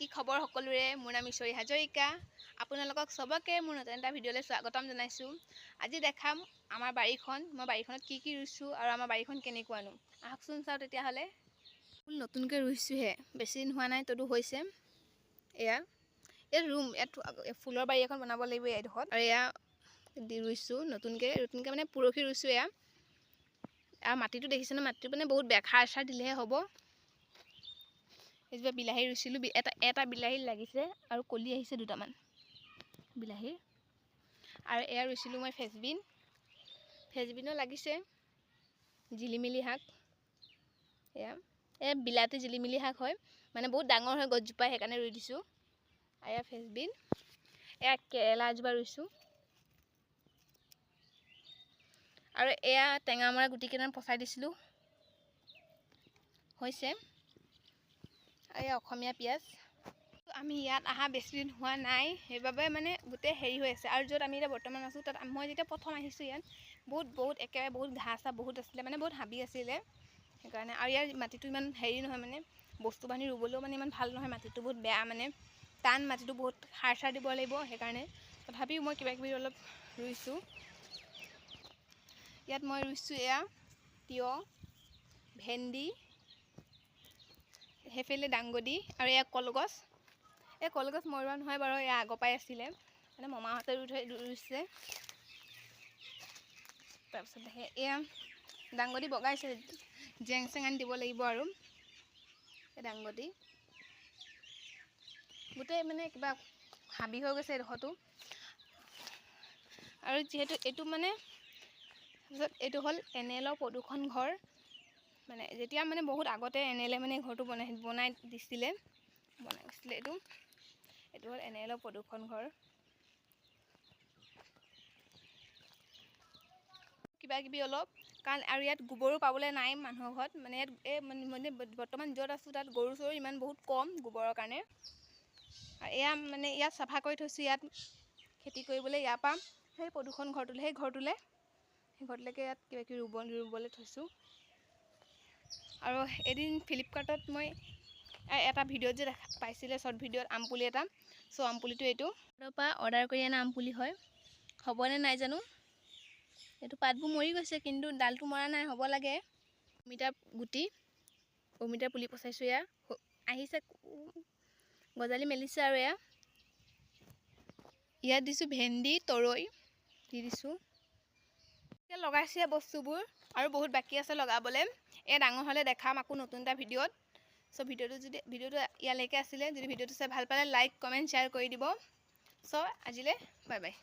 কি খবৰ সকলোৰে মোৰ নাম ঈশ্বৰী হাজৰিকা আপোনালোকক সবকে মোৰ নতুন এটা ভিডিঅ'লৈ স্বাগতম জনাইছোঁ। আজি দেখাম আমাৰ বাৰীখন মই বাৰীখনত কি ৰুইছোঁ আৰু আমাৰ বাৰীখন কেনেকুৱানো আহকচোন চাওঁ তেতিয়াহ'লে। ফুল নতুনকৈ ৰুইছোঁহে বেছি দিন হোৱা নাই তদু হৈছে এয়া এই ৰুম ইয়াত ফুলৰ বাৰী এখন বনাব লাগিব এইডোখৰত আৰু এয়া ৰুইছোঁ নতুনকৈ মানে পৰহি ৰুইছোঁ এয়া আৰু মাটিটো দেখিছেনে মাটিটো মানে বহুত বেয়া খাৰ চাৰ দিলেহে হ'ব। এজোপা বিলাহী ৰুইছিলোঁ এটা বিলাহী লাগিছে আৰু কলি আহিছে দুটামান বিলাহীৰ আৰু এয়া ৰুইছিলোঁ মই ফেচবিনো লাগিছে জিলিমিলি শাক এয়া বিলাতী জিলিমিলি শাক হয় মানে বহুত ডাঙৰ হয় গছজোপা সেইকাৰণে ৰুই দিছোঁ। আৰু এয়া ফেচবিন এয়া কেৰেলা এজোপা ৰুইছোঁ আৰু এয়া টেঙামৰা গুটি কেইটামান পচাই দিছিলোঁ হৈছে। আৰু অসমীয়া পিঁয়াজ আমি ইয়াত অহা বেছি দিন হোৱা নাই সেইবাবে মানে গোটেই হেৰি হৈ আছে আৰু য'ত আমি এতিয়া বৰ্তমান আছোঁ তাত মই যেতিয়া প্ৰথম আহিছোঁ ইয়াত বহুত একেবাৰে বহুত ঘাঁহ চাহ বহুত আছিলে মানে বহুত হাবি আছিলে সেইকাৰণে আৰু ইয়াৰ মাটিটো ইমান হেৰি নহয় মানে বস্তু বাহিনী ৰুবলৈও মানে ইমান ভাল নহয় মাটিটো বহুত বেয়া মানে টান মাটিটো বহুত সাৰ চাৰ দিব লাগিব সেইকাৰণে তথাপিও মই কিবাকিবি অলপ ৰুইছোঁ। ইয়াত মই ৰুইছোঁ এয়া তিয়হ ভেন্দি সেইফালে দাংবডি আৰু এয়া কলগছ এই কলগছ মই ৰোৱা নহয় বাৰু এয়া আগৰ পৰাই আছিলে মানে মমাহঁতে ৰুইছে। তাৰপিছত এয়া দাংবডি বগাইছে জেং চেং আনি দিব লাগিব আৰু এই দাংবডি গোটেই মানে কিবা হাবি হৈ গৈছে এডোখৰটো আৰু যিহেতু এইটো মানে তাৰপিছত এইটো হ'ল NL প্ৰদূষণ ঘৰ মানে যেতিয়া মানে বহুত আগতে NL মানে ঘৰটো বনাই গৈছিলে এইটো হ'ল NL প্ৰদূষণ ঘৰ। কিবা কিবি অলপ কাৰণ আৰু ইয়াত গোবৰো পাবলৈ নাই মানুহৰ ঘৰত মানে ইয়াত মানে বৰ্তমান য'ত আছোঁ তাত গৰু চৰু ইমান বহুত কম গোবৰৰ কাৰণে আৰু এয়া মানে ইয়াত চাফা কৰি থৈছোঁ ইয়াত খেতি কৰিবলৈ ইয়াৰ পৰা সেই প্ৰদূষণ ঘৰটোলৈ সেই ঘৰটোলৈকে ইয়াত কিবা কিবি ৰুবলৈ থৈছোঁ। আৰু এদিন ফ্লিপকাৰ্টত মই এটা ভিডিঅ'ত যে পাইছিলে শ্বৰ্ট ভিডিঅ'ত আমপুলি এটা আমপুলিটো এইটো তাৰ পৰা অৰ্ডাৰ কৰি অনা আমপুলি হয় হ'বনে নাই জানো এইটো পাতবোৰ মৰি গৈছে কিন্তু ডালটো মৰা নাই হ'ব লাগে। অমিতাৰ পুলি পচাইছোঁ এয়া আহিছে গজালি মেলিছে আৰু ইয়াত দিছোঁ ভেন্দি তৰৈ দি দিছোঁ লগাইছে বস্তুবোৰ আৰু বহুত বাকী আছে লগাবলৈ ডাঙৰ হ'লে দেখাম আকৌ নতুন এটা ভিডিঅ'ত। ভিডিঅ'টো ইয়ালৈকে আছিলে যদি ভিডিঅ'টো চাই ভাল পালে লাইক কমেণ্ট শ্বেয়াৰ কৰি দিব। আজিলৈ বাই বাই।